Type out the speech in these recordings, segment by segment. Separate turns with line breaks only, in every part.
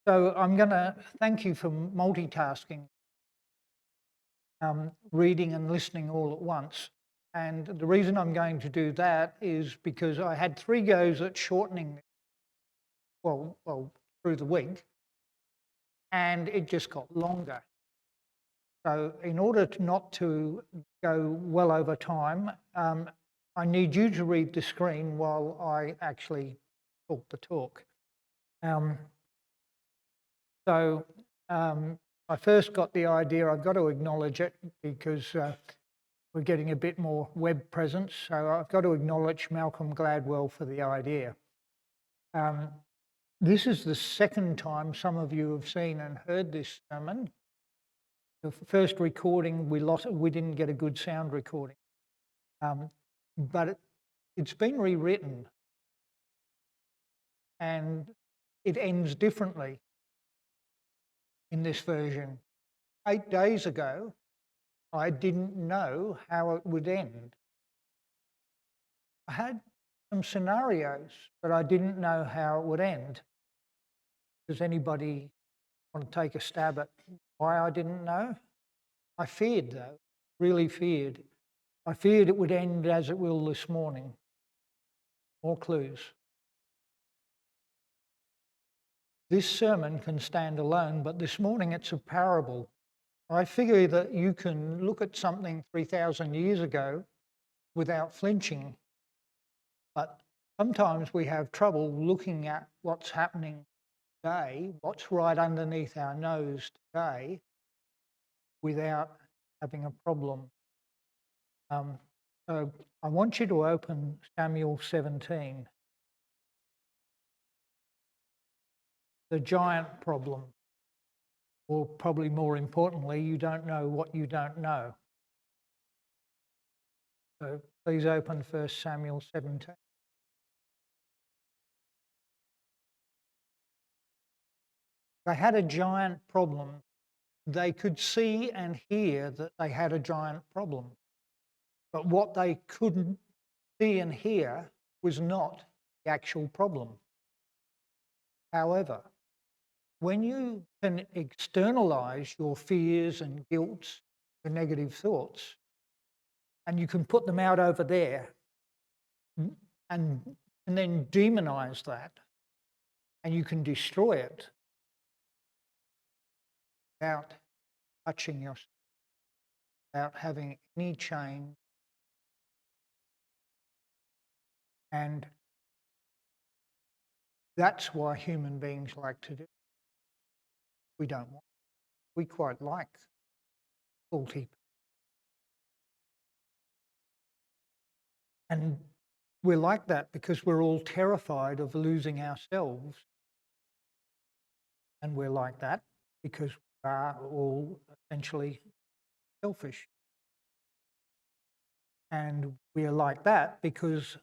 So I'm going to thank you for multitasking, reading and listening all at once. And the reason I'm going to do that is because I had 3 goes at shortening, through the week, and it just got longer. So in order not to go well over time, I need you to read the screen while I actually talk the talk. Um, So I first got the idea, I've got to acknowledge it because we're getting a bit more web presence. So I've got to acknowledge Malcolm Gladwell for the idea. This is the second time some of you have seen and heard this sermon. The first recording, we didn't get a good sound recording. But it's been rewritten and it ends differently in this version. 8 days ago, I didn't know how it would end. I had some scenarios, but I didn't know how it would end. Does anybody want to take a stab at why I didn't know? I feared, though, really feared. I feared it would end as it will this morning. More clues. This sermon can stand alone, but this morning it's a parable. I figure that you can look at something 3,000 years ago without flinching, but sometimes we have trouble looking at what's happening today, what's right underneath our nose today, without having a problem. So I want you to open Samuel 17. The giant problem, or probably more importantly, you don't know what you don't know. So please open 1 Samuel 17. They had a giant problem. They could see and hear that they had a giant problem. But what they couldn't see and hear was not the actual problem. However, when you can externalize your fears and guilts, the negative thoughts, and you can put them out over there and then demonize that, and you can destroy it without touching yourself, without having any change. And that's why human beings like to do. We don't want. We quite like faulty. And we're like that because we're all terrified of losing ourselves. And we're like that because we are all essentially selfish. And we're like that because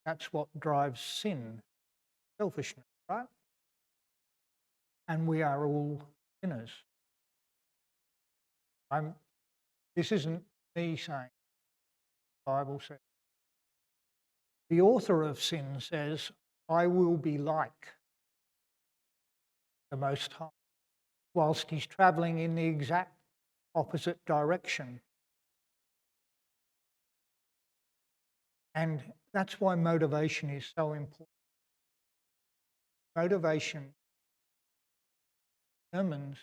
that's what drives sin, selfishness, right? And we are all sinners. This isn't me saying, the Bible says. The author of sin says, I will be like the Most High, whilst he's travelling in the exact opposite direction. And that's why motivation is so important. Motivation determines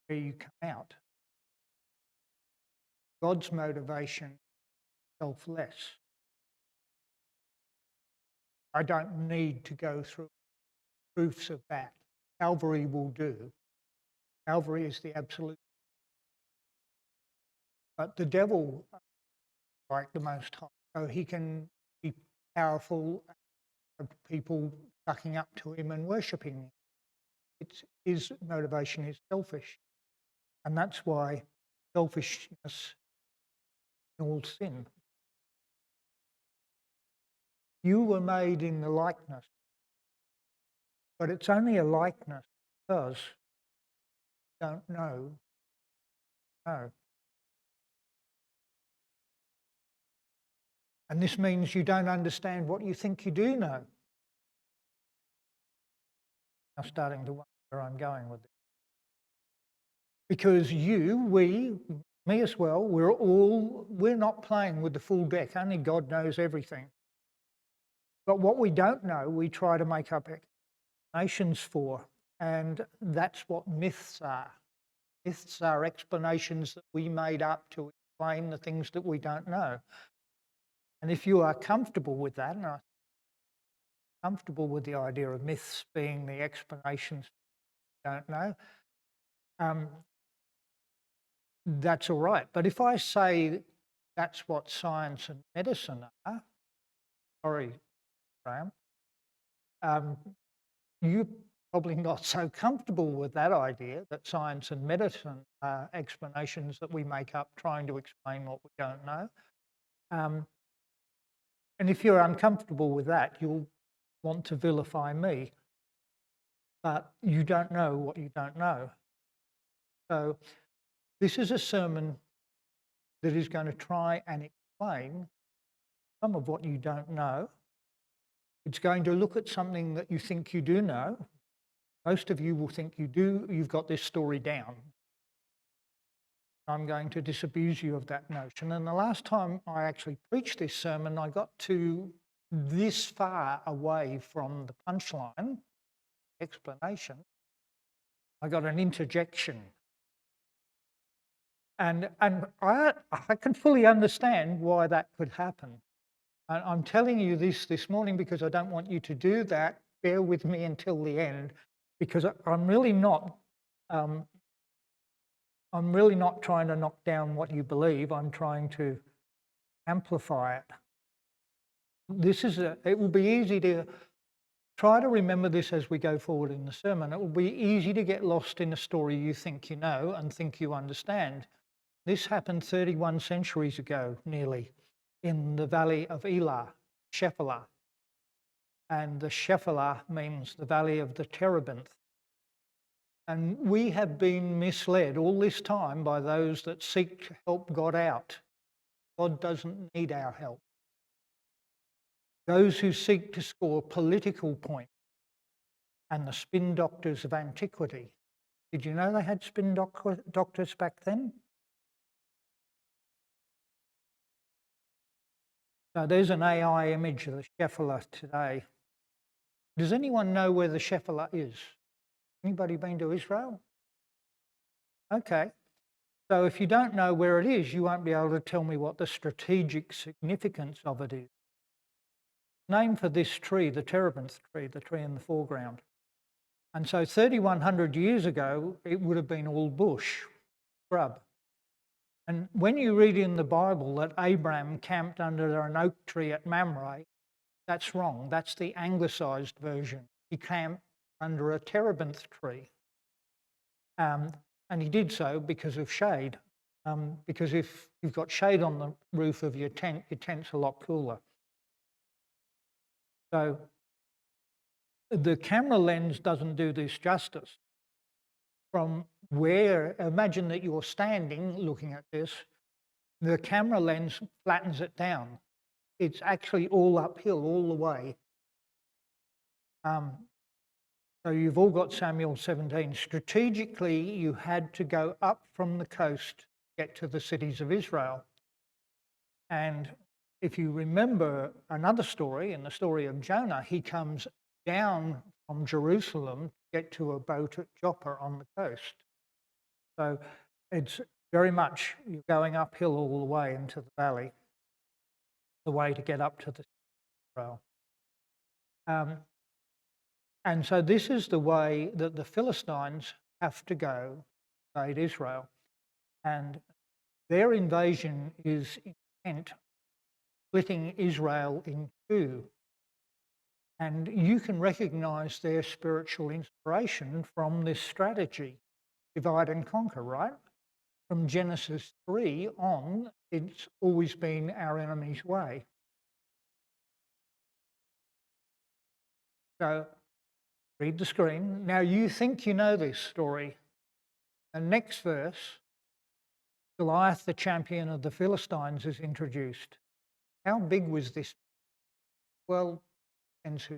where you come out. God's motivation is selfless. I don't need to go through proofs of that. Calvary will do. Calvary is the absolute. But the devil, like the Most High, so he can be powerful, people sucking up to him and worshipping him. His motivation is selfish. And that's why selfishness is all sin. You were made in the likeness, but it's only a likeness because you don't know. And this means you don't understand what you think you do know. now starting to wonder where I'm going with this. Because me as well, we're not playing with the full deck. Only God knows everything. But what we don't know, we try to make up explanations for. And that's what myths are. Myths are explanations that we made up to explain the things that we don't know. And if you are comfortable with that, and I'm comfortable with the idea of myths being the explanations we don't know, that's all right. But if I say that's what science and medicine are, sorry, Graham, you're probably not so comfortable with that idea that science and medicine are explanations that we make up trying to explain what we don't know. And if you're uncomfortable with that, you'll want to vilify me. But you don't know what you don't know. So this is a sermon that is going to try and explain some of what you don't know. It's going to look at something that you think you do know. Most of you will think you do. You've got this story down. I'm going to disabuse you of that notion. And the last time I actually preached this sermon, I got to this far away from the punchline, explanation. I got an interjection. And I can fully understand why that could happen. And I'm telling you this morning because I don't want you to do that. Bear with me until the end, because I'm really not trying to knock down what you believe. I'm trying to amplify it. It will be easy to try to remember this as we go forward in the sermon. It will be easy to get lost in a story you think you know and think you understand. This happened 31 centuries ago, nearly, in the valley of Elah, Shephelah. And the Shephelah means the valley of the terebinth. And we have been misled all this time by those that seek to help God out. God doesn't need our help. Those who seek to score political points and the spin doctors of antiquity. Did you know they had spin doctors back then? So there's an AI image of the Shephelah today. Does anyone know where the Shephelah is? Anybody been to Israel? Okay. So if you don't know where it is, you won't be able to tell me what the strategic significance of it is. Name for this tree, the terebinth tree, the tree in the foreground. And so 3,100 years ago, it would have been all bush, scrub. And when you read in the Bible that Abraham camped under an oak tree at Mamre, that's wrong. That's the anglicised version. He camped under a terebinth tree. And he did so because of shade. Because if you've got shade on the roof of your tent's a lot cooler. So the camera lens doesn't do this justice. From where, imagine that you're standing looking at this, the camera lens flattens it down. It's actually all uphill all the way. So you've all got Samuel 17. Strategically, you had to go up from the coast to get to the cities of Israel. And if you remember another story, in the story of Jonah, he comes down from Jerusalem to get to a boat at Joppa on the coast. So it's very much you're going uphill all the way into the valley, the way to get up to the Israel. And so this is the way that the Philistines have to go to invade Israel. And their invasion is intent splitting Israel in two. And you can recognize their spiritual inspiration from this strategy, divide and conquer, right? From Genesis 3 on, it's always been our enemy's way. So read the screen. Now you think you know this story. The next verse, Goliath, the champion of the Philistines, is introduced. How big was this? Well, depends who.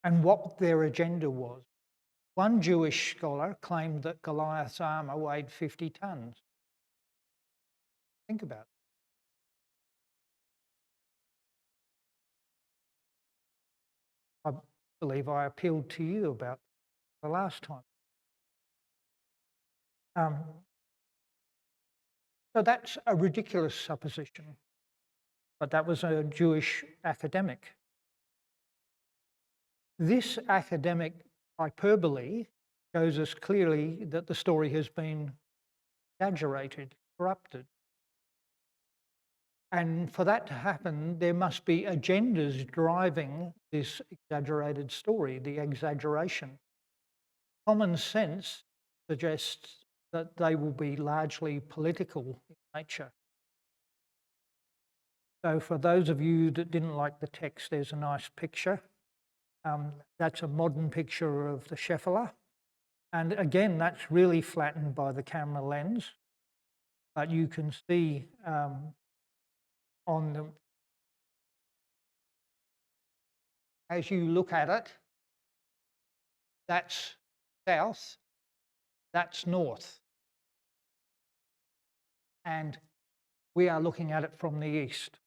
and what their agenda was. One Jewish scholar claimed that Goliath's armour weighed 50 tons. Think about it. I believe I appealed to you about the last time. So that's a ridiculous supposition, but that was a Jewish academic. This academic hyperbole shows us clearly that the story has been exaggerated, corrupted. And for that to happen, there must be agendas driving this exaggerated story, the exaggeration. Common sense suggests that they will be largely political in nature. So for those of you that didn't like the text, there's a nice picture. That's a modern picture of the Shephelah. And again, that's really flattened by the camera lens. But you can see on the, as you look at it, that's south, that's north. And we are looking at it from the east.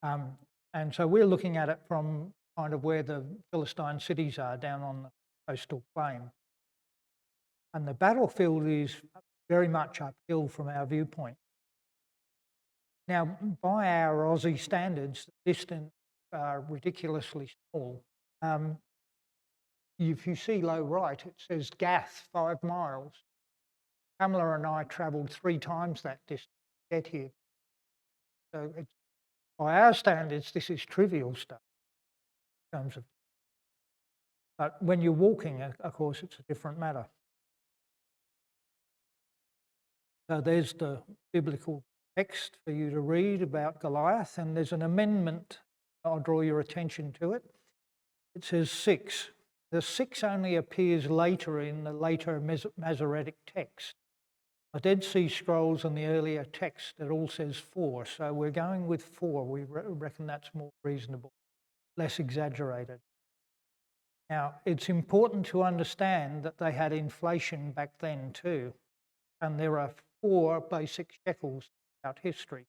And so we're looking at it from kind of where the Philistine cities are, down on the coastal plain. And the battlefield is very much uphill from our viewpoint. Now, by our Aussie standards, the distance are ridiculously small. If you see low right, it says Gath, 5 miles. Pamela and I travelled 3 times that distance to get here. So by our standards, this is trivial stuff in terms of. But when you're walking, of course, it's a different matter. So there's the biblical text for you to read about Goliath, and there's an amendment. I'll draw your attention to it. It says 6. The 6 only appears later in the later Masoretic text. The Dead Sea Scrolls and the earlier text, it all says 4. So we're going with 4. We reckon that's more reasonable, less exaggerated. Now, it's important to understand that they had inflation back then too. And there are 4 basic shekels throughout history.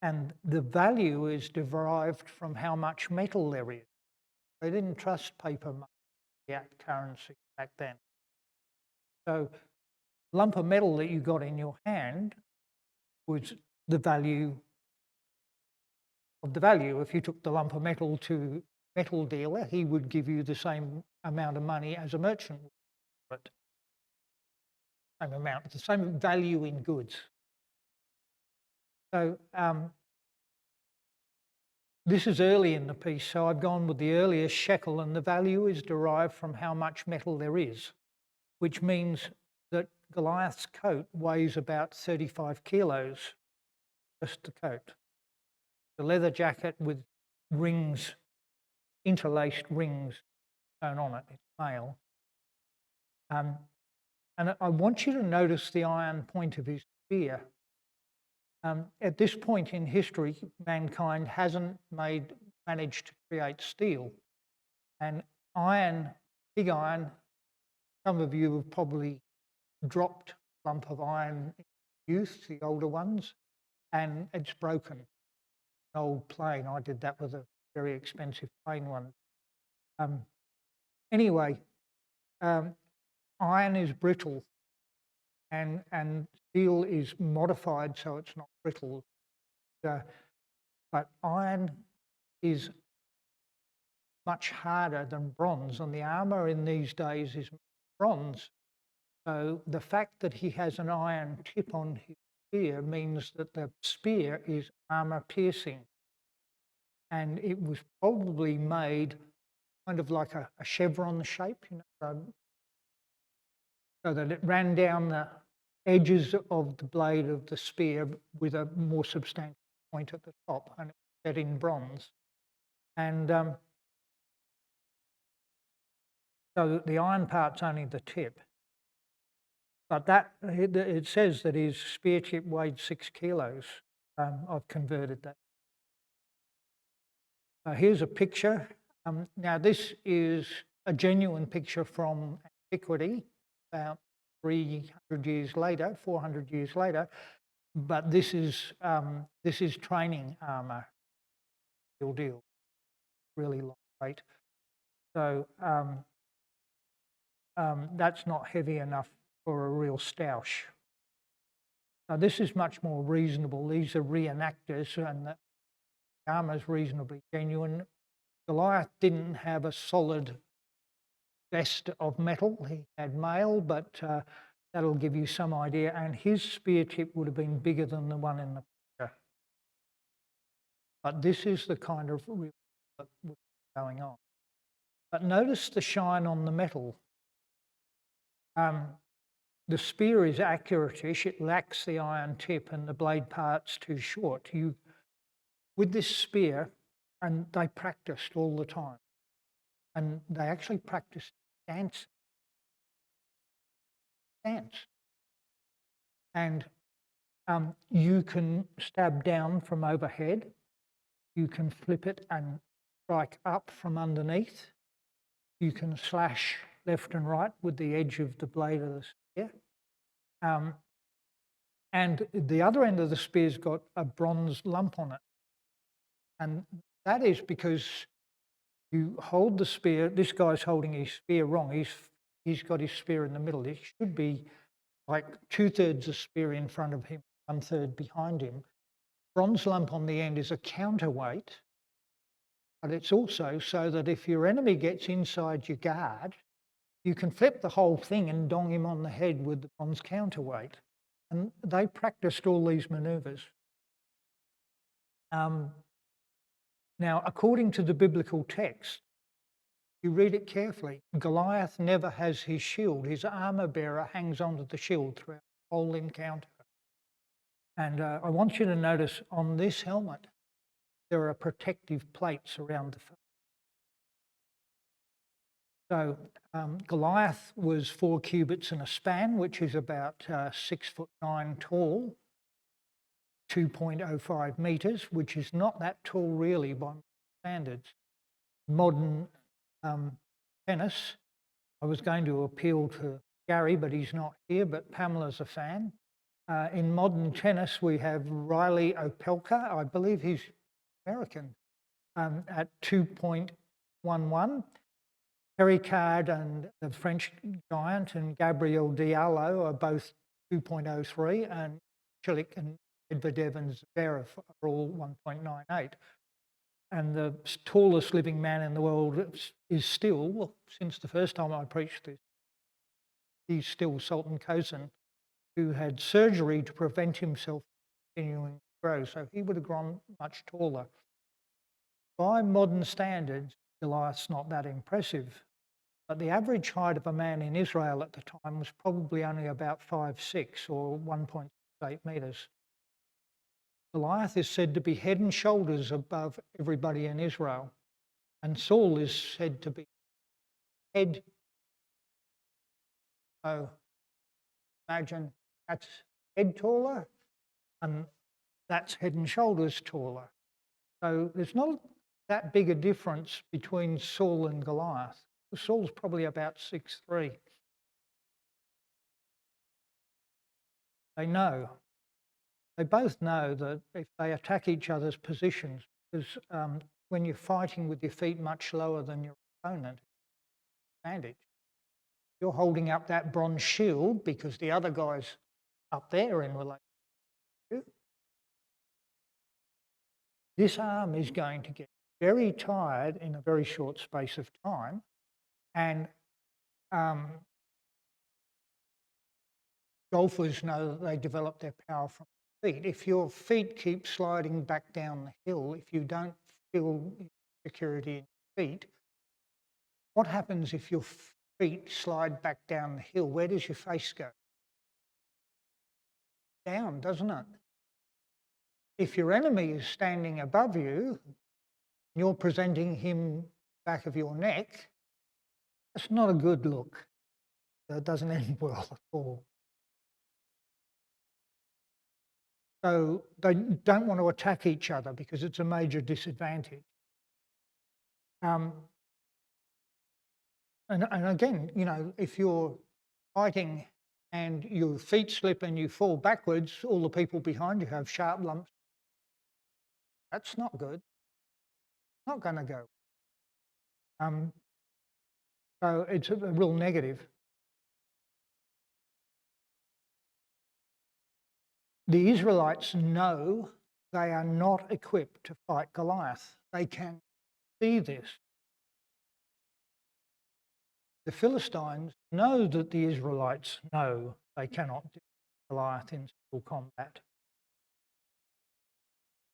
And the value is derived from how much metal there is. They didn't trust paper money, currency back then. So lump of metal that you got in your hand was the value of the value. If you took the lump of metal to a metal dealer, he would give you the same amount of money as a merchant would. But same amount, the same value in goods. So this is early in the piece, so I've gone with the earliest shekel, and the value is derived from how much metal there is, which means that Goliath's coat weighs about 35 kilos, just the coat. The leather jacket with rings, interlaced rings sewn on it, it's mail. And I want you to notice the iron point of his spear. At this point in history, mankind hasn't managed to create steel. And iron, pig iron, some of you have probably dropped a lump of iron in youth, the older ones, and it's broken. An old plane, I did that with a very expensive plane one. Anyway, iron is brittle, and steel is modified so it's not brittle. But iron is much harder than bronze, and the armour in these days is bronze. So the fact that he has an iron tip on his spear means that the spear is armour piercing. And it was probably made kind of like a chevron shape, so that it ran down the edges of the blade of the spear with a more substantial point at the top, and it was set in bronze. And so the iron part's only the tip. But that it says that his spear tip weighed 6 kilos. I've converted that. Here's a picture. Now, this is a genuine picture from antiquity, about 300 years later, 400 years later. But this is training armour, real deal, really lightweight. So that's not heavy enough for a real stoush. Now, this is much more reasonable. These are reenactors, and the armour is reasonably genuine. Goliath didn't have a solid vest of metal. He had mail, but that'll give you some idea. And his spear tip would have been bigger than the one in the picture. But this is the kind of real that was going on. But notice the shine on the metal. The spear is accurate-ish. It lacks the iron tip, and the blade part's too short. With this spear, and they practiced all the time, and they actually practiced dance. And you can stab down from overhead. You can flip it and strike up from underneath. You can slash left and right with the edge of the blade of the spear. And the other end of the spear's got a bronze lump on it. And that is because you hold the spear. This guy's holding his spear wrong. He's got his spear in the middle. It should be like 2/3 the spear in front of him, 1/3 behind him. Bronze lump on the end is a counterweight, but it's also so that if your enemy gets inside your guard, you can flip the whole thing and dong him on the head with the bronze counterweight. And they practiced all these manoeuvres. Now, according to the biblical text, you read it carefully. Goliath never has his shield. His armor bearer hangs onto the shield throughout the whole encounter. And I want you to notice on this helmet, there are protective plates around the face. So Goliath was 4 cubits and a span, which is about 6'9" tall, 2.05 meters, which is not that tall really by standards. Modern tennis, I was going to appeal to Gary, but he's not here, but Pamela's a fan. In modern tennis, we have Riley Opelka, I believe he's American, at 2.11. Terry Card and the French giant and Gabriel Diallo are both 2.03, and Chilik and Medvedev and Zverev are all 1.98. And the tallest living man in the world is still, since the first time I preached this, he's still Sultan Kozan, who had surgery to prevent himself from continuing to grow. So he would have grown much taller. By modern standards, Goliath's not that impressive. But the average height of a man in Israel at the time was probably only about 5'6" or 1.8 meters. Goliath is said to be head and shoulders above everybody in Israel. And Saul is said to be head. So imagine that's head taller and that's head and shoulders taller. So there's not that big a difference between Saul and Goliath. Saul's probably about 6'3". They both know that if they attack each other's positions, because when you're fighting with your feet much lower than your opponent, advantage. You're holding up that bronze shield because the other guy's up there in relation to you. This arm is going to get very tired in a very short space of time, and golfers know that they develop their power from feet. If your feet keep sliding back down the hill, if you don't feel security in your feet, what happens if your feet slide back down the hill? Where does your face go? Down, doesn't it? If your enemy is standing above you, you're presenting him back of your neck, that's not a good look. It doesn't end well at all. So they don't want to attack each other because it's a major disadvantage. Um, and again, if you're fighting and your feet slip and you fall backwards, all the people behind you have sharp lumps. That's not good. Not going to go. Um, so it's a real negative. The Israelites know they are not equipped to fight Goliath. They can see this. The Philistines know that the Israelites know they cannot do Goliath in single combat.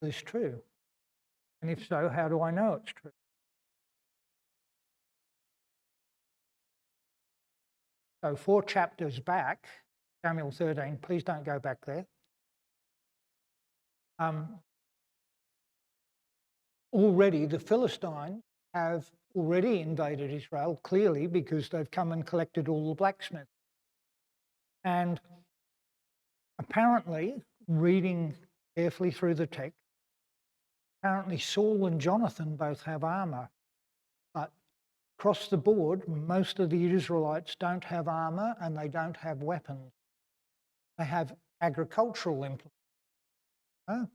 Is this true? And if so, how do I know it's true? So 4 chapters back, Samuel 13, please don't go back there. Already the Philistines have already invaded Israel, clearly, because they've come and collected all the blacksmiths. And apparently, reading carefully through the text, apparently Saul and Jonathan both have armour, but across the board, most of the Israelites don't have armour and they don't have weapons. They have agricultural implements. Oh,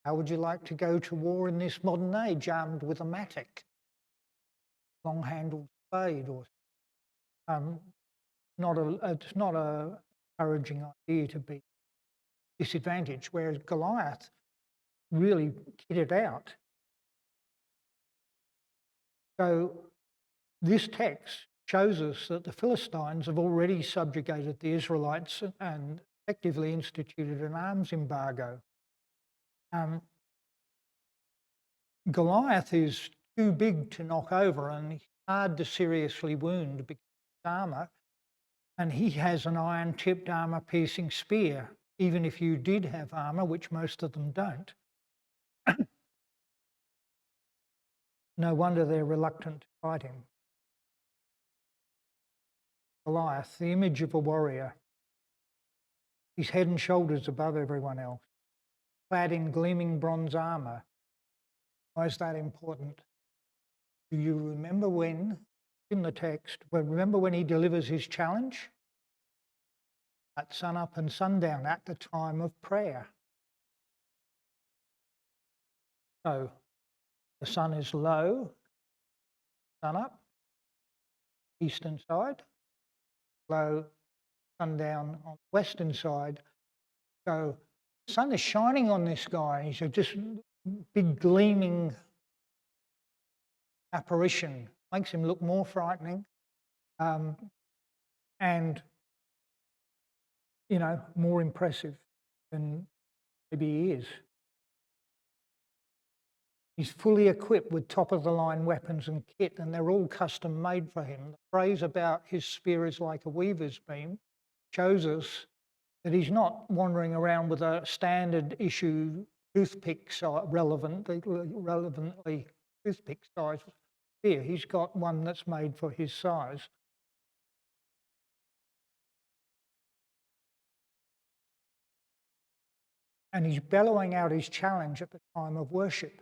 how would you like to go to war in this modern age armed with a mattock, long-handled spade, or it's not a encouraging idea to be disadvantaged, whereas Goliath really kitted out. So this text shows us that the Philistines have already subjugated the Israelites and effectively instituted an arms embargo. Goliath is too big to knock over and hard to seriously wound because of his armour, and he has an iron-tipped armour-piercing spear, even if you did have armour, which most of them don't. No wonder they're reluctant to fight him. Goliath, the image of a warrior, he's head and shoulders above everyone else, clad in gleaming bronze armour. Why is that important? Do you remember when, in the text, remember when he delivers his challenge? At sunup and sundown, at the time of prayer. So the sun is low, sunup, eastern side, low, sundown on the western side. So the sun is shining on this guy. He's a just big gleaming apparition. Makes him look more frightening. And, more impressive than maybe he is. He's fully equipped with top-of-the-line weapons and kit, and they're all custom-made for him. The phrase about his spear is like a weaver's beam shows us that he's not wandering around with a standard issue toothpick relevantly toothpick size spear. He's got one that's made for his size. And he's bellowing out his challenge at the time of worship.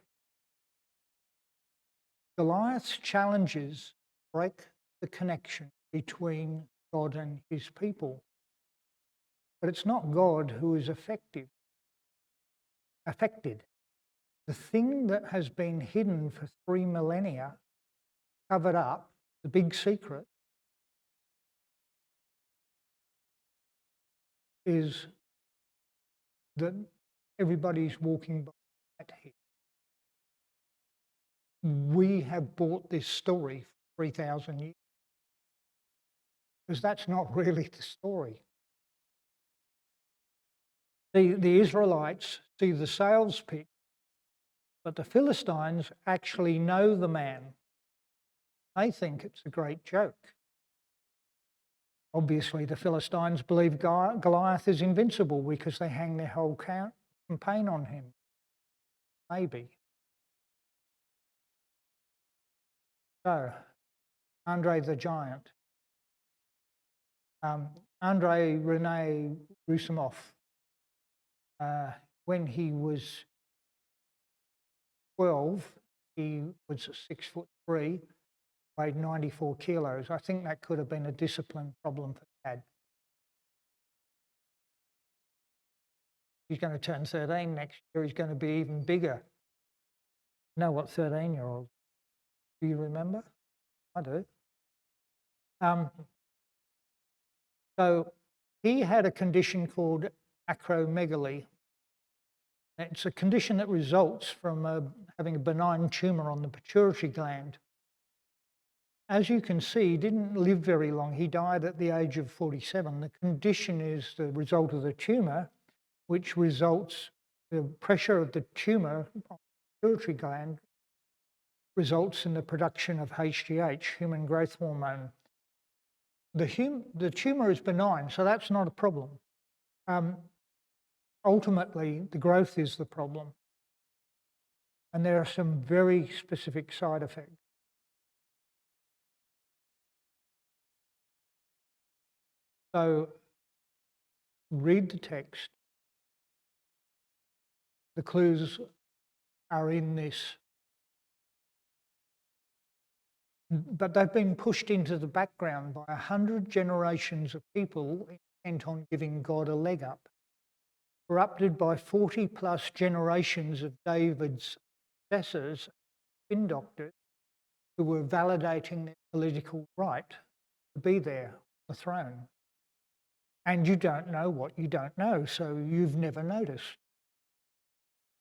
Goliath's challenges break the connection between God and his people. But it's not God who is affected. The thing that has been hidden for 3 millennia, covered up, the big secret, is that everybody's walking by that here. We have bought this story for 3,000 years. Because that's not really the story. The Israelites see the sales pitch, but the Philistines actually know the man. They think it's a great joke. Obviously, the Philistines believe Goliath is invincible because they hang their whole campaign on him. Maybe. So, Andre the Giant. Andrei Rene Roussimoff, when he was 12, he was 6 foot 3, weighed 94 kilos. I think that could have been a discipline problem for Dad. He's going to turn 13 next year. He's going to be even bigger. You know what 13-year-olds? Do you remember? I do. So he had a condition called acromegaly. It's a condition that results from having a benign tumour on the pituitary gland. As you can see, he didn't live very long. He died at the age of 47. The condition is the result of the tumour, which results, the pressure of the tumour on the pituitary gland results in the production of HGH, human growth hormone. The tumour is benign, so that's not a problem. Ultimately, the growth is the problem. And there are some very specific side effects. So read the text. The clues are in this. But they've been pushed into the background by 100 generations of people intent on giving God a leg up, corrupted by 40 plus generations of David's successors, spin doctors, who were validating their political right to be there on the throne. And you don't know what you don't know, so you've never noticed.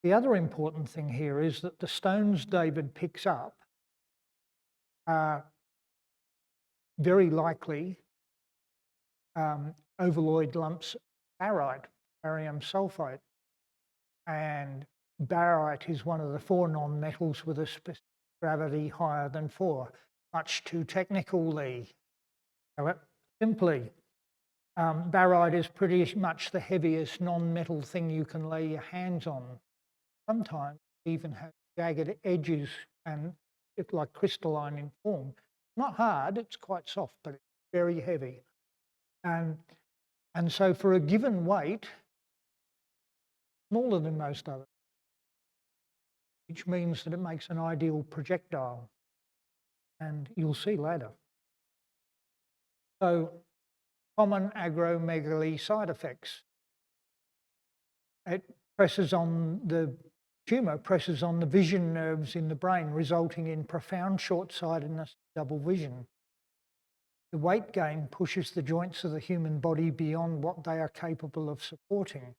The other important thing here is that the stones David picks up are very likely overloyed lumps of barite, barium sulfide. And barite is one of the 4 non-metals with a specific gravity higher than 4. Much too technical, Leigh. Simply, barite is pretty much the heaviest non-metal thing you can lay your hands on. Sometimes it even has jagged edges and it's like crystalline in form. Not hard, it's quite soft, but it's very heavy. And so for a given weight, smaller than most others, which means that it makes an ideal projectile. And you'll see later. So common acromegaly side effects. It presses on the tumour, presses on the vision nerves in the brain, resulting in profound short-sightedness, double vision. The weight gain pushes the joints of the human body beyond what they are capable of supporting,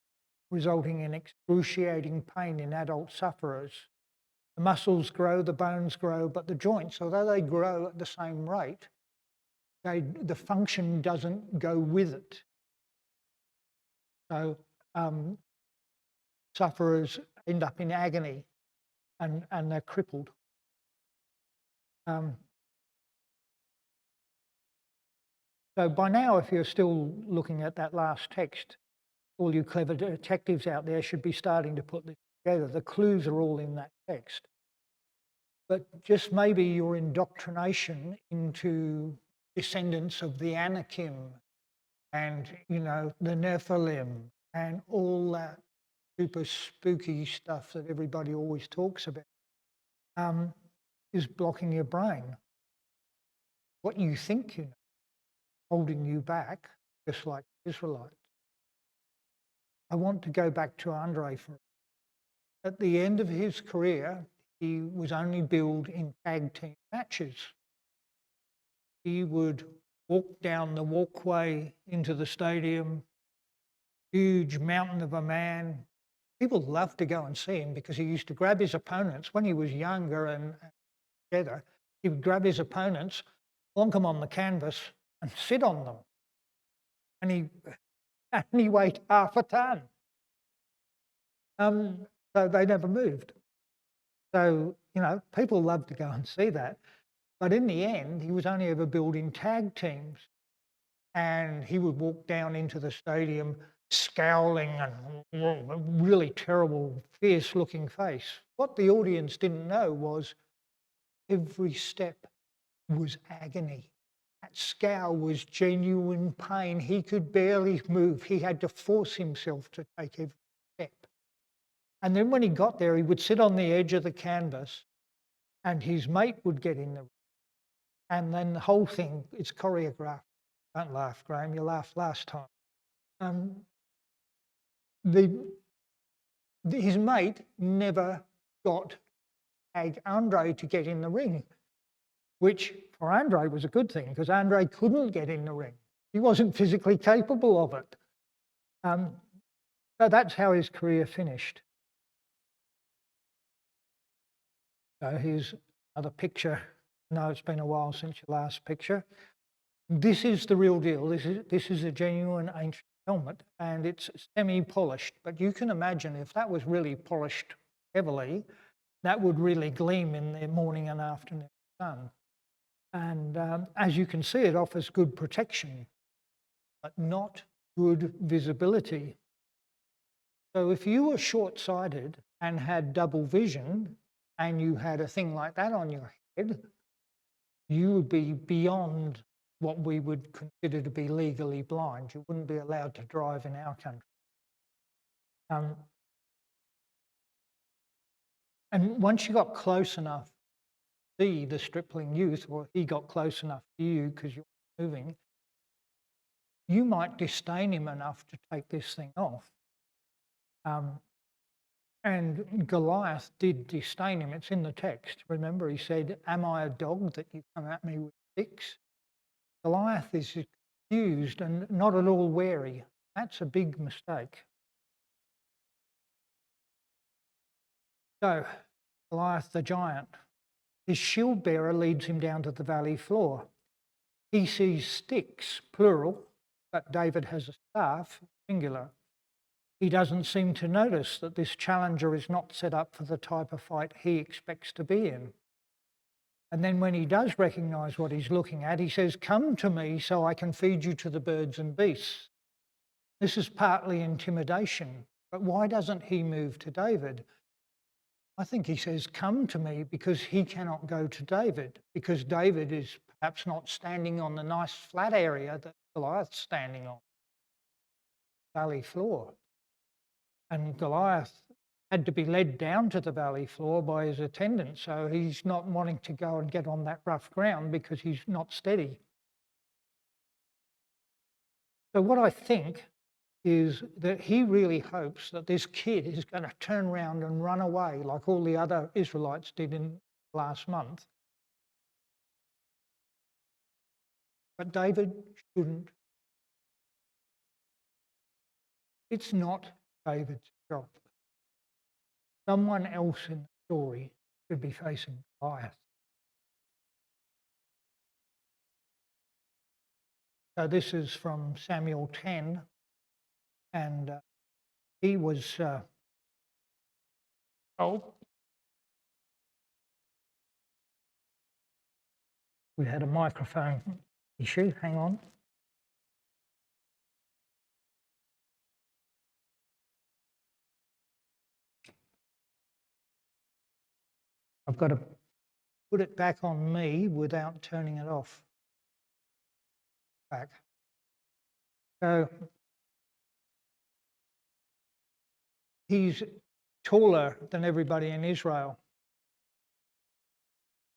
resulting in excruciating pain in adult sufferers. The muscles grow, the bones grow, but the joints, although they grow at the same rate, the function doesn't go with it. So sufferers end up in agony and they're crippled. So by now, if you're still looking at that last text, all you clever detectives out there should be starting to put this together. The clues are all in that text. But just maybe your indoctrination into descendants of the Anakim and, you know, the Nephilim and all that super spooky stuff that everybody always talks about is blocking your brain. What you think you know, holding you back, just like the Israelites. I want to go back to Andre for at the end of his career, he was only billed in tag team matches. He would walk down the walkway into the stadium, huge mountain of a man. People loved to go and see him because he used to grab his opponents when he was younger and together. He would grab his opponents, plonk them on the canvas and sit on them. And he weighed half a ton. So they never moved. So, you know, people loved to go and see that. But in the end, he was only ever billed in tag teams. And he would walk down into the stadium scowling and a really terrible, fierce-looking face. What the audience didn't know was every step was agony. That scowl was genuine pain. He could barely move. He had to force himself to take every step. And then when he got there, he would sit on the edge of the canvas and his mate would get in the ring, and then the whole thing is choreographed. Don't laugh, Graham, you laughed last time. Um, his mate never got Andre to get in the ring, which for Andre was a good thing because Andre couldn't get in the ring. He wasn't physically capable of it. So that's how his career finished. So here's another picture. No, it's been a while since your last picture. This is the real deal. This is a genuine ancient helmet, and it's semi-polished. But you can imagine if that was really polished heavily, that would really gleam in the morning and afternoon sun. And as you can see, it offers good protection, but not good visibility. So if you were short-sighted and had double vision, and you had a thing like that on your head, you would be beyond what we would consider to be legally blind. You wouldn't be allowed to drive in our country. And once you got close enough to see the stripling youth, or he got close enough to you because you're moving, you might disdain him enough to take this thing off. And Goliath did disdain him. It's in the text. Remember, he said, "Am I a dog that you come at me with sticks?" Goliath is confused and not at all wary. That's a big mistake. So, Goliath the giant, his shield bearer leads him down to the valley floor. He sees sticks, plural, but David has a staff, singular. He doesn't seem to notice that this challenger is not set up for the type of fight he expects to be in. And then when he does recognise what he's looking at, he says, "Come to me so I can feed you to the birds and beasts." This is partly intimidation, but why doesn't he move to David? I think he says, "Come to me," because he cannot go to David, because David is perhaps not standing on the nice flat area that Goliath's standing on, valley floor. And Goliath had to be led down to the valley floor by his attendant, so he's not wanting to go and get on that rough ground because he's not steady. So what I think is that he really hopes that this kid is going to turn around and run away like all the other Israelites did in last month. But David shouldn't. It's not David's job. Someone else in the story should be facing Goliath. So this is from Samuel 10, and he was we had a microphone issue, hang on. I've got to put it back on me without turning it off. Back. So he's taller than everybody in Israel.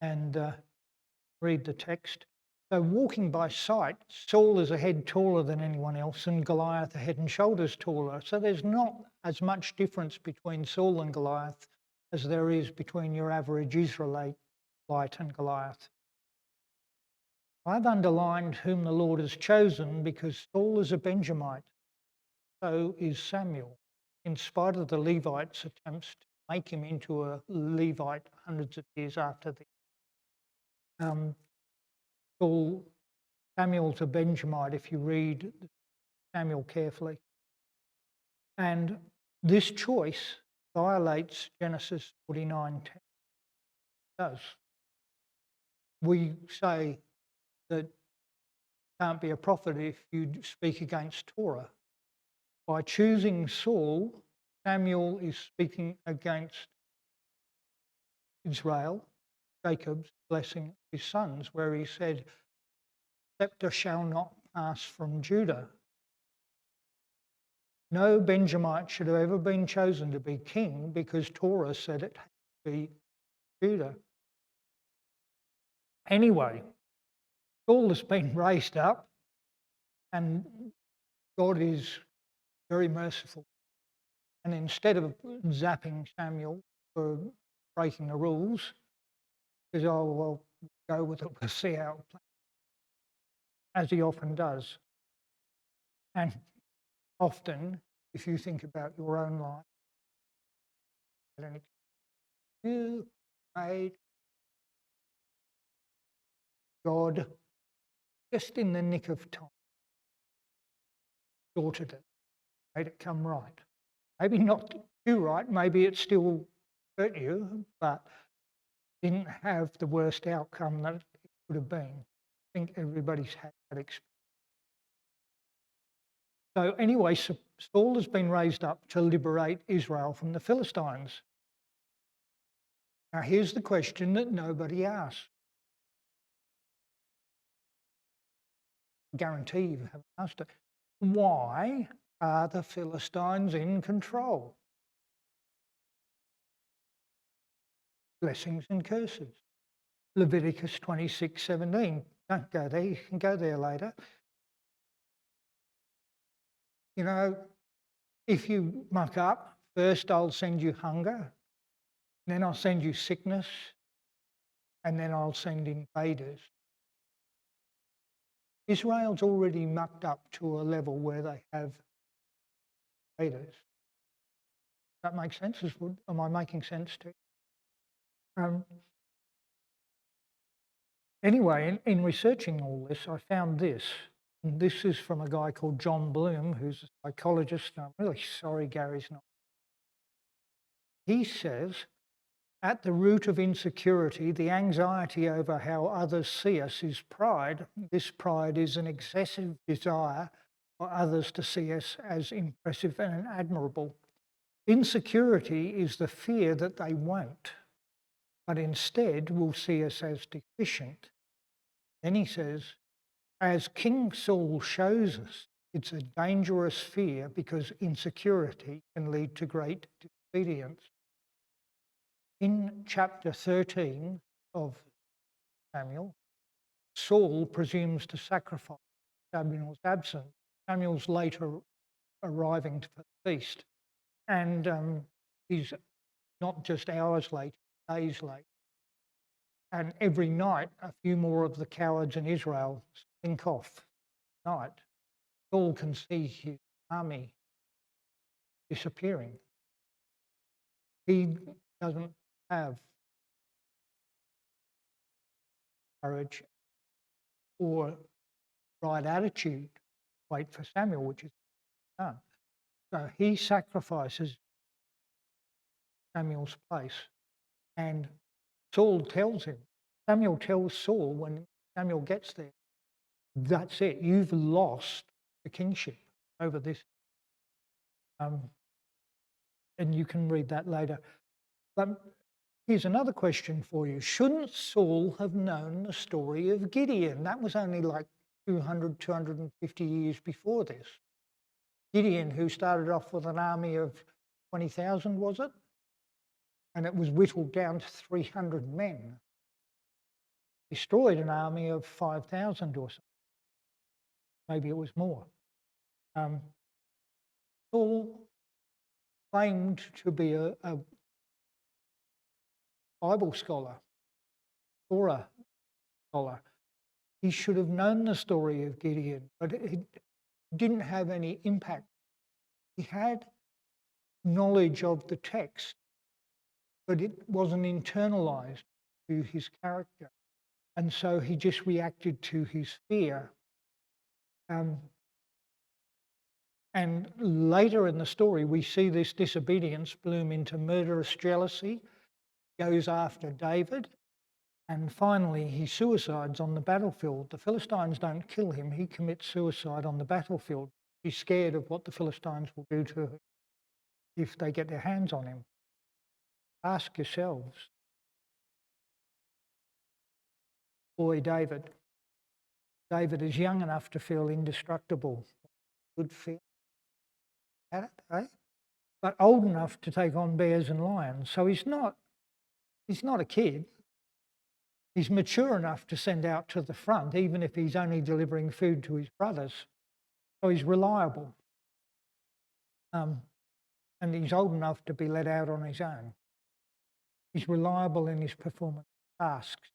And read the text. So walking by sight, Saul is a head taller than anyone else and Goliath a head and shoulders taller. So there's not as much difference between Saul and Goliath as there is between your average Israelite and Goliath. I've underlined whom the Lord has chosen because Saul is a Benjamite. So is Samuel, in spite of the Levites' attempts to make him into a Levite hundreds of years after the Samuel's a Benjamite if you read Samuel carefully. And this choice violates Genesis 49:10. It does. We say that you can't be a prophet if you speak against Torah. By choosing Saul, Samuel is speaking against Israel, Jacob's blessing his sons, where he said, "Scepter shall not pass from Judah." No Benjamite should have ever been chosen to be king because Torah said it had to be Judah. Anyway, Saul has been raised up, and God is very merciful. And instead of zapping Samuel for breaking the rules, he says, "Oh, well, go with it, we'll see how it plays," as he often does. And often, if you think about your own life, you made God just in the nick of time, sorted it, made it come right. Maybe not too right, maybe it still hurt you, but didn't have the worst outcome that it could have been. I think everybody's had that experience. So anyway, Saul has been raised up to liberate Israel from the Philistines. Now here's the question that nobody asks. I guarantee you haven't asked it. Why are the Philistines in control? Blessings and curses. Leviticus 26:17. Don't go there, you can go there later. You know, if you muck up, first I'll send you hunger, then I'll send you sickness, and then I'll send invaders. Israel's already mucked up to a level where they have invaders. Does that make sense? Am I making sense to you? Anyway, in researching all this, I found this. And this is from a guy called John Bloom, who's a psychologist. And I'm really sorry Gary's not. He says, at the root of insecurity, the anxiety over how others see us is pride. This pride is an excessive desire for others to see us as impressive and admirable. Insecurity is the fear that they won't, but instead will see us as deficient. Then he says, as King Saul shows us, it's a dangerous fear because insecurity can lead to great disobedience. In chapter 13 of Samuel, Saul presumes to sacrifice Samuel's absence. Samuel's later arriving for the feast, and he's not just hours late, days late. And every night, a few more of the cowards in Israel slink off at night. Saul can see his army disappearing. He doesn't have courage or right attitude to wait for Samuel, which is done. So he sacrifices Samuel's place, and Samuel tells Saul when Samuel gets there, that's it, you've lost the kingship over this. And you can read that later. But here's another question for you. Shouldn't Saul have known the story of Gideon? That was only like 250 years before this. Gideon, who started off with an army of 20,000, was it? And it was whittled down to 300 men. Destroyed an army of 5,000 or so. Maybe it was more. Saul claimed to be a Bible scholar, Torah scholar. He should have known the story of Gideon, but it didn't have any impact. He had knowledge of the text, but it wasn't internalized to his character. And so he just reacted to his fear. And later in the story, we see this disobedience bloom into murderous jealousy, goes after David, and finally he suicides on the battlefield. The Philistines don't kill him, he commits suicide on the battlefield. He's scared of what the Philistines will do to him if they get their hands on him. Ask yourselves. Boy, David is young enough to feel indestructible. Good feel. At it, eh? But old enough to take on bears and lions. So he's not a kid. He's mature enough to send out to the front, even if he's only delivering food to his brothers. So he's reliable. And he's old enough to be let out on his own. He's reliable in his performance of tasks.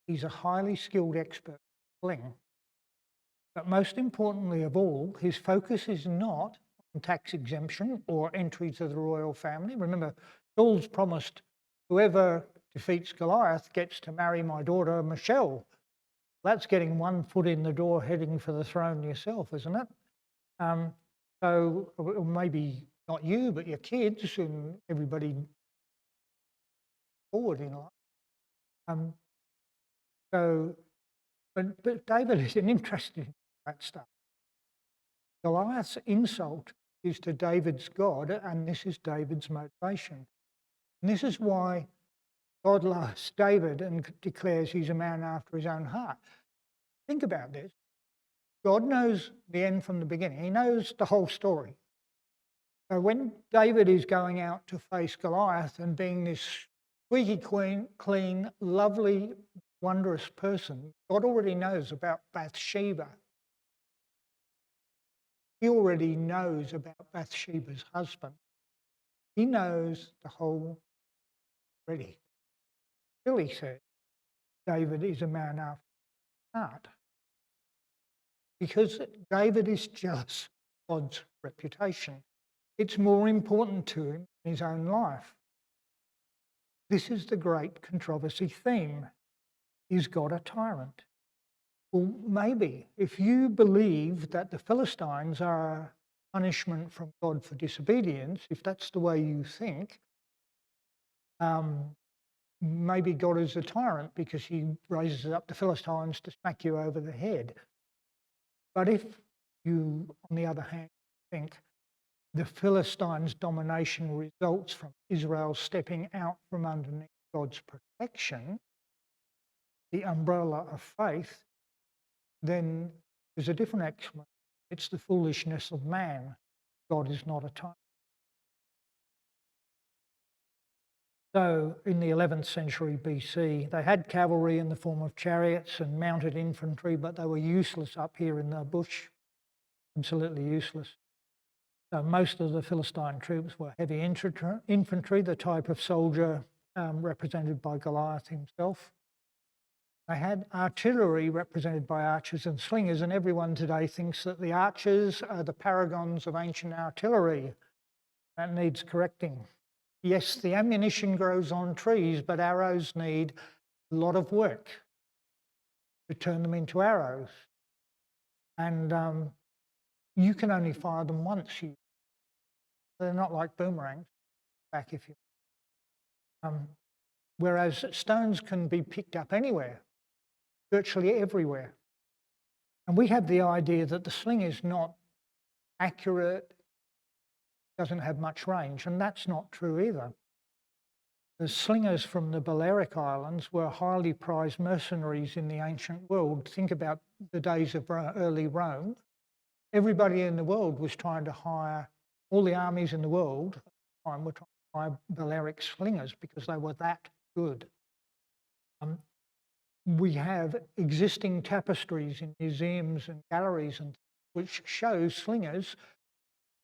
He's a highly skilled expert sling. But most importantly of all, his focus is not on tax exemption or entry to the royal family. Remember, Saul's promised, whoever defeats Goliath gets to marry my daughter Michelle. That's getting one foot in the door heading for the throne yourself, isn't it? So maybe not you, but your kids and everybody forward in life. But David isn't interested in that stuff. Goliath's insult is to David's God, and this is David's motivation. And this is why God loves David and declares he's a man after his own heart. Think about this. God knows the end from the beginning. He knows the whole story. So when David is going out to face Goliath and being this squeaky clean, lovely, wondrous person, God already knows about Bathsheba. He already knows about Bathsheba's husband. He knows the whole already. Still, he says, David is a man after his heart. Because David is jealous of God's reputation. It's more important to him in his own life. This is the great controversy theme. Is God a tyrant? Well, maybe. If you believe that the Philistines are a punishment from God for disobedience, if that's the way you think, maybe God is a tyrant because he raises up the Philistines to smack you over the head. But if you, on the other hand, think the Philistines' domination results from Israel stepping out from underneath God's protection, the umbrella of faith, then there's a different explanation. It's the foolishness of man. God is not a tyrant. So in the 11th century BC, they had cavalry in the form of chariots and mounted infantry, but they were useless up here in the bush, absolutely useless. So most of the Philistine troops were heavy infantry, the type of soldier represented by Goliath himself. They had artillery represented by archers and slingers, and everyone today thinks that the archers are the paragons of ancient artillery. That needs correcting. Yes, the ammunition grows on trees, but arrows need a lot of work to turn them into arrows. And you can only fire them once. They're not like boomerangs, back if you... whereas stones can be picked up anywhere, virtually everywhere. And we have the idea that the sling is not accurate, doesn't have much range, and that's not true either. The slingers from the Balearic Islands were highly prized mercenaries in the ancient world. Think about the days of early Rome. Everybody in the world was trying to hire, all the armies in the world at the time were trying to hire Balearic slingers because they were that good. We have existing tapestries in museums and galleries and which show slingers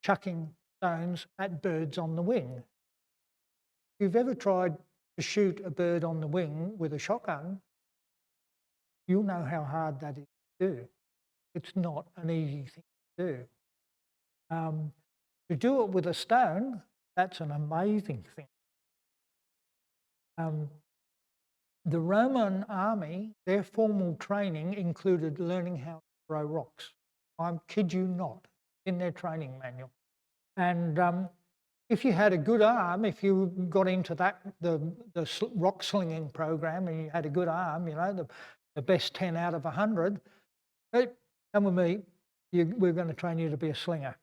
chucking stones at birds on the wing. If you've ever tried to shoot a bird on the wing with a shotgun, you'll know how hard that is to do. It's not an easy thing to do. To do it with a stone, that's an amazing thing. The Roman army, their formal training included learning how to throw rocks. I kid you not, in their training manual. And if you had a good arm, if you got into that, the rock slinging program and you had a good arm, you know, the best 10 out of 100, hey, come with me, we're going to train you to be a slinger.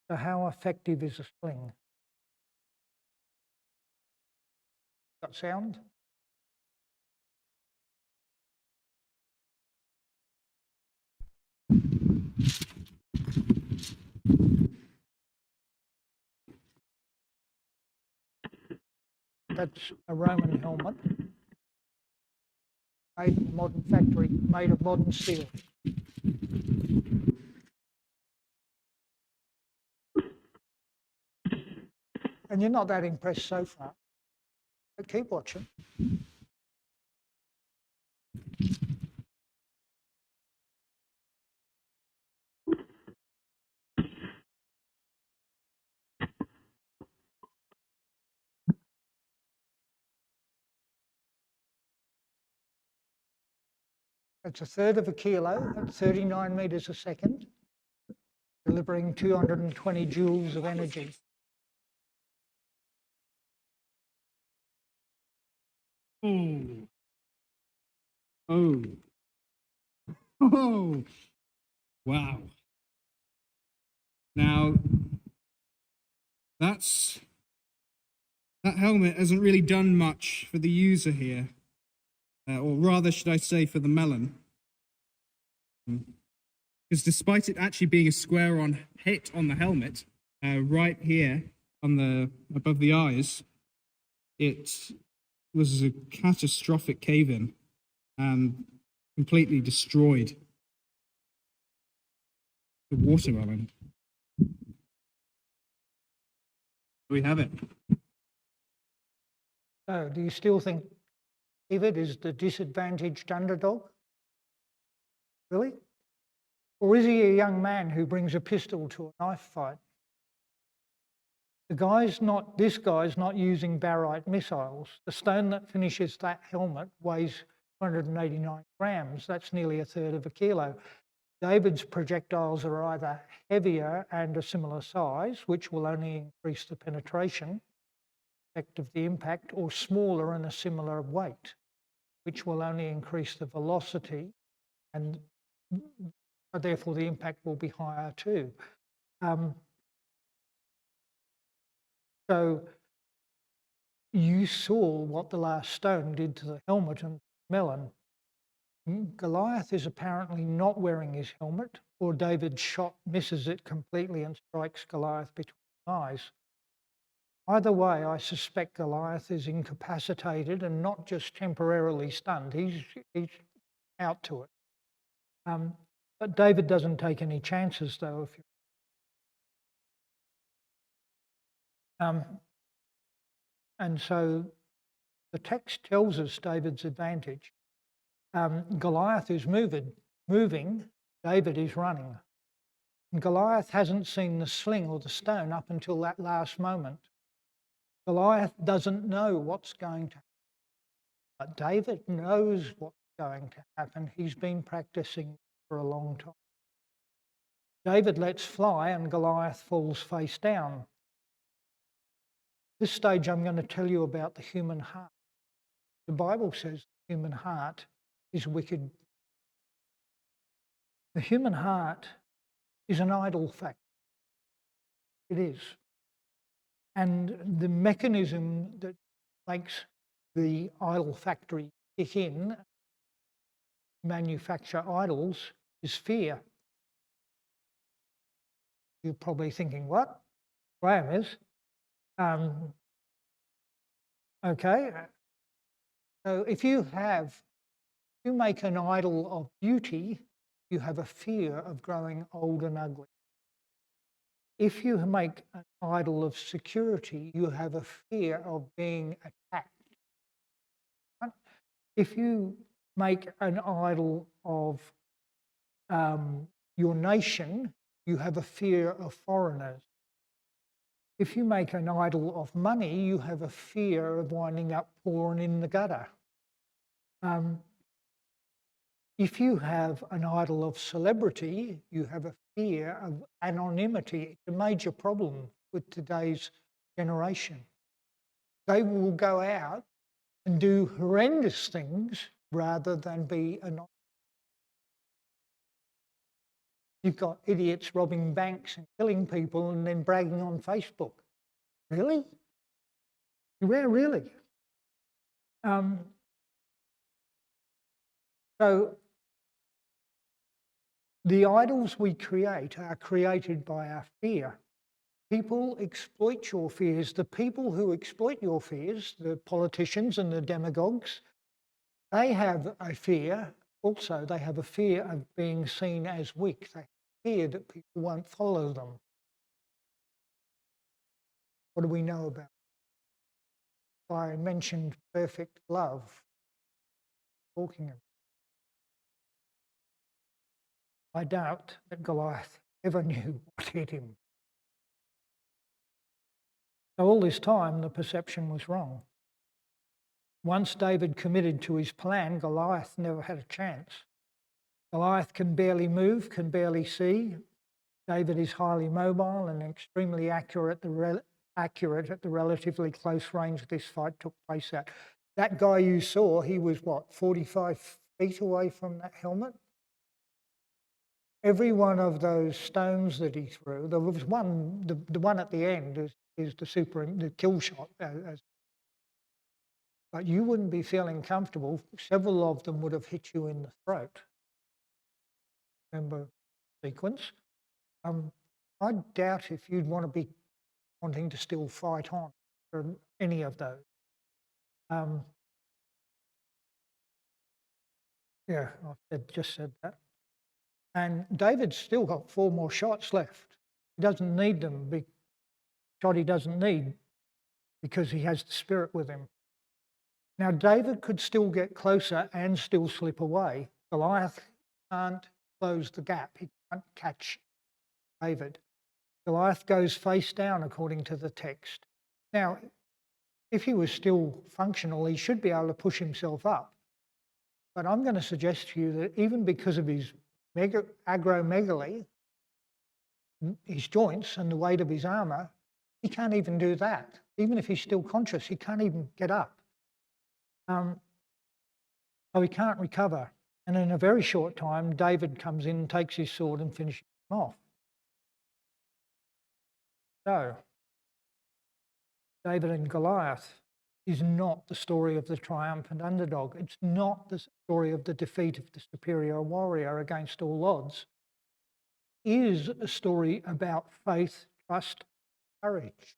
So how effective is a sling? Got sound? That's a Roman helmet. made in a modern factory, made of modern steel. And you're not that impressed so far, but keep watching. It's a third of a kilo at 39 metres a second, delivering 220 joules of energy.
Oh. Oh. Wow. Now, that helmet hasn't really done much for the user here, or rather, should I say, for the melon. Because despite it actually being a square-on hit on the helmet, right here on above the eyes, it was a catastrophic cave-in and completely destroyed the watermelon. We have it.
So, do you still think David is the disadvantaged underdog? Really? Or is he a young man who brings a pistol to a knife fight? This guy's not using barite missiles. The stone that finishes that helmet weighs 289 grams. That's nearly a third of a kilo. David's projectiles are either heavier and a similar size, which will only increase the penetration effect of the impact, or smaller and a similar weight, which will only increase the velocity, and therefore the impact will be higher too. So you saw what the last stone did to the helmet and melon. Goliath is apparently not wearing his helmet, or David's shot misses it completely and strikes Goliath between the eyes. Either way, I suspect Goliath is incapacitated and not just temporarily stunned. He's out to it. But David doesn't take any chances, though. And so the text tells us David's advantage. Goliath is moving, David is running. And Goliath hasn't seen the sling or the stone up until that last moment. Goliath doesn't know what's going to happen, but David knows what's going to happen. He's been practicing for a long time. David lets fly and Goliath falls face down. At this stage, I'm going to tell you about the human heart. The Bible says the human heart is wicked. The human heart is an idol factor. It is. And the mechanism that makes the idol factory kick in, manufacture idols, is fear. You're probably thinking, what? Graham is. Okay. So if you make an idol of beauty, you have a fear of growing old and ugly. If you make an idol of security, you have a fear of being attacked. If you make an idol of your nation, you have a fear of foreigners. If you make an idol of money, you have a fear of winding up poor and in the gutter. If you have an idol of celebrity, you have a fear of anonymity. It's a major problem with today's generation. They will go out and do horrendous things rather than be anonymous. You've got idiots robbing banks and killing people and then bragging on Facebook. Really? Really? So the idols we create are created by our fear. People exploit your fears. The people who exploit your fears, the politicians and the demagogues, They have a fear, also, they have a fear of being seen as weak. They fear that people won't follow them. What do we know about? I mentioned perfect love, talking of. I doubt that Goliath ever knew what hit him. So all this time, the perception was wrong. Once David committed to his plan, Goliath never had a chance. Goliath can barely move, can barely see. David is highly mobile and extremely accurate at the relatively close range this fight took place at. That guy you saw, he was what, 45 feet away from that helmet? Every one of those stones that he threw, there was one, the one at the end is the kill shot. But you wouldn't be feeling comfortable. Several of them would have hit you in the throat. Remember the sequence? I doubt if you'd want to be wanting to still fight on for any of those. Yeah, just said that. And David's still got 4 more shots left. He doesn't need them. Shot he doesn't need because he has the Spirit with him. Now, David could still get closer and still slip away. Goliath can't close the gap. He can't catch David. Goliath goes face down according to the text. Now, if he was still functional, he should be able to push himself up. But I'm going to suggest to you that even because of his agromegaly, his joints and the weight of his armour, he can't even do that. Even if he's still conscious, he can't even get up. So he can't recover. And in a very short time, David comes in, takes his sword and finishes him off. So, David and Goliath is not the story of the triumphant underdog. It's not the story of the defeat of the superior warrior against all odds. It is a story about faith, trust, courage.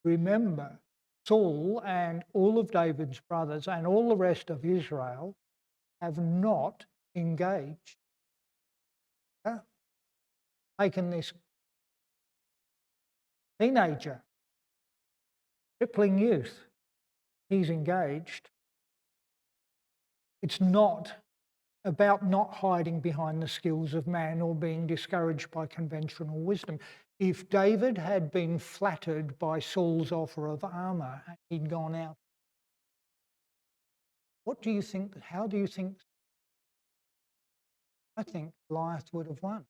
Remember, Saul and all of David's brothers and all the rest of Israel have not engaged. Taken this teenager, stripling youth, he's engaged. It's not about not hiding behind the skills of man or being discouraged by conventional wisdom. If David had been flattered by Saul's offer of armour and he'd gone out, what do you think, how do you think? I think Goliath would have won.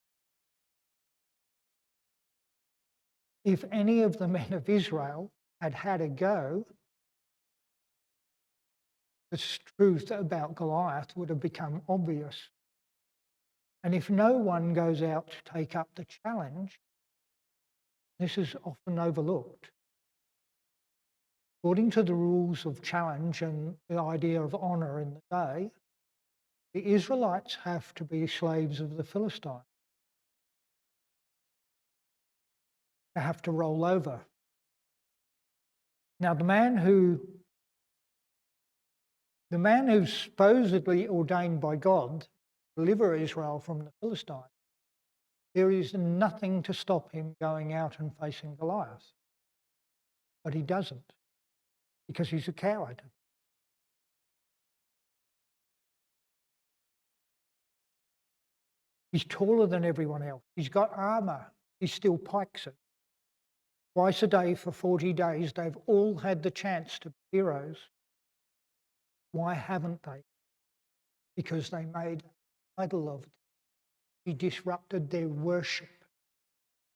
If any of the men of Israel had had a go, the truth about Goliath would have become obvious. And if no one goes out to take up the challenge, this is often overlooked. According to the rules of challenge and the idea of honour in the day, the Israelites have to be slaves of the Philistines. They have to roll over. Now, the man who's supposedly ordained by God to deliver Israel from the Philistines, there is nothing to stop him going out and facing Goliath. But he doesn't, because he's a coward. He's taller than everyone else. He's got armour. He still pikes it. Twice a day for 40 days, they've all had the chance to be heroes. Why haven't they? Because they made an idol of it. He disrupted their worship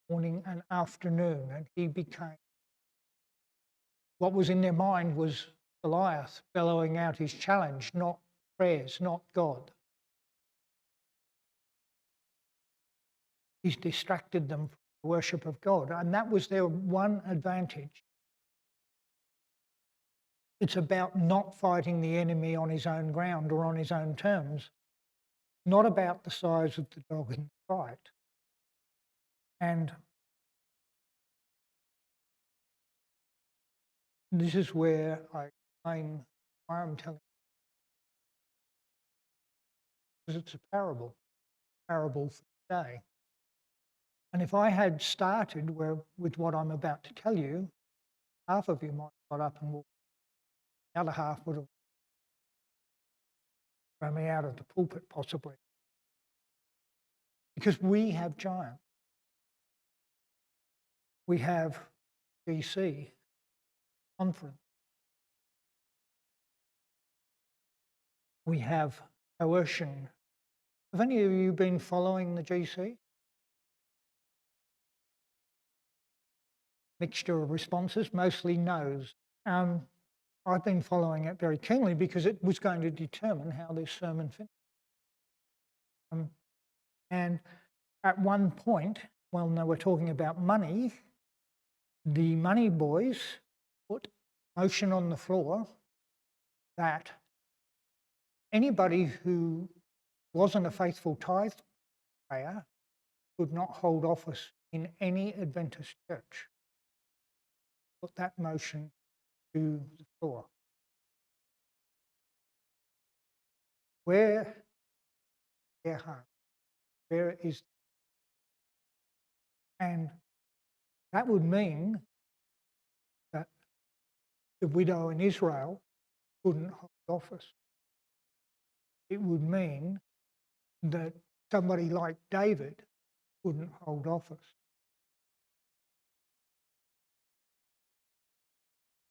morning and afternoon, and he became. What was in their mind was Goliath bellowing out his challenge, not prayers, not God. He's distracted them from the worship of God, and that was their one advantage. It's about not fighting the enemy on his own ground or on his own terms, not about the size of the dog in the fight. And this is where I explain why I'm telling because it's a parable for today. And if I had started with what I'm about to tell you, half of you might have got up and walked. The other half would have thrown me out of the pulpit, possibly. Because we have giants. We have GC, conference. We have coercion. Have any of you been following the GC? Mixture of responses, mostly no's. I've been following it very keenly because it was going to determine how this sermon finished. And at one point, when they were talking about money, the money boys put motion on the floor that anybody who wasn't a faithful tithe payer could not hold office in any Adventist church. Put that motion to the floor. Where their heart? Where is? And that would mean that the widow in Israel couldn't hold office. It would mean that somebody like David couldn't hold office.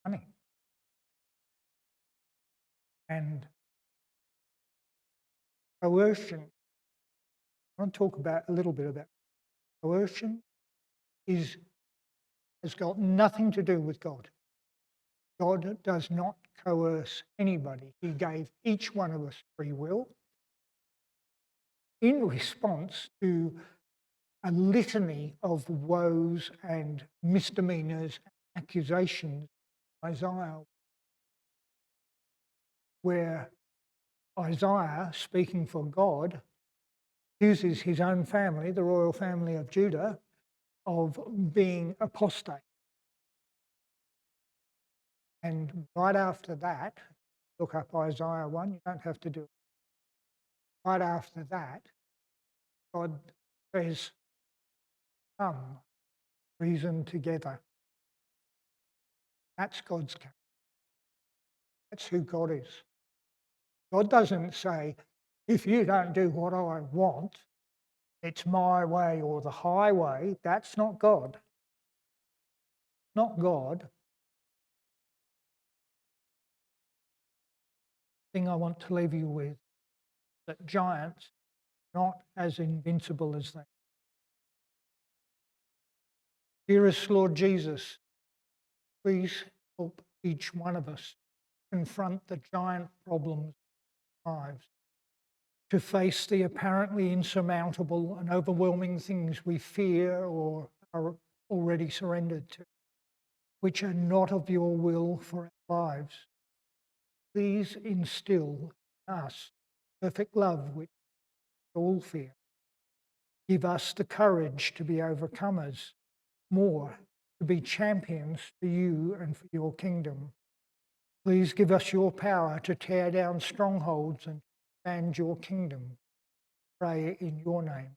Money. And coercion. I want to talk about a little bit about coercion. Has got nothing to do with God. God does not coerce anybody. He gave each one of us free will in response to a litany of woes and misdemeanors and accusations. Isaiah, where Isaiah, speaking for God, accuses his own family, the royal family of Judah, of being apostate. And right after that, look up Isaiah 1, you don't have to do it. Right after that, God says, come, reason together. That's God's character. That's who God is. God doesn't say, if you don't do what I want, it's my way or the highway. That's not God. Not God. The thing I want to leave you with, that giants are not as invincible as they are. Dearest Lord Jesus, please help each one of us confront the giant problems of our lives, to face the apparently insurmountable and overwhelming things we fear or are already surrendered to, which are not of your will for our lives. Please instill in us perfect love which all fear. Give us the courage to be overcomers, more to be champions for you and for your kingdom. Please give us your power to tear down strongholds and expand your kingdom. Pray in your name.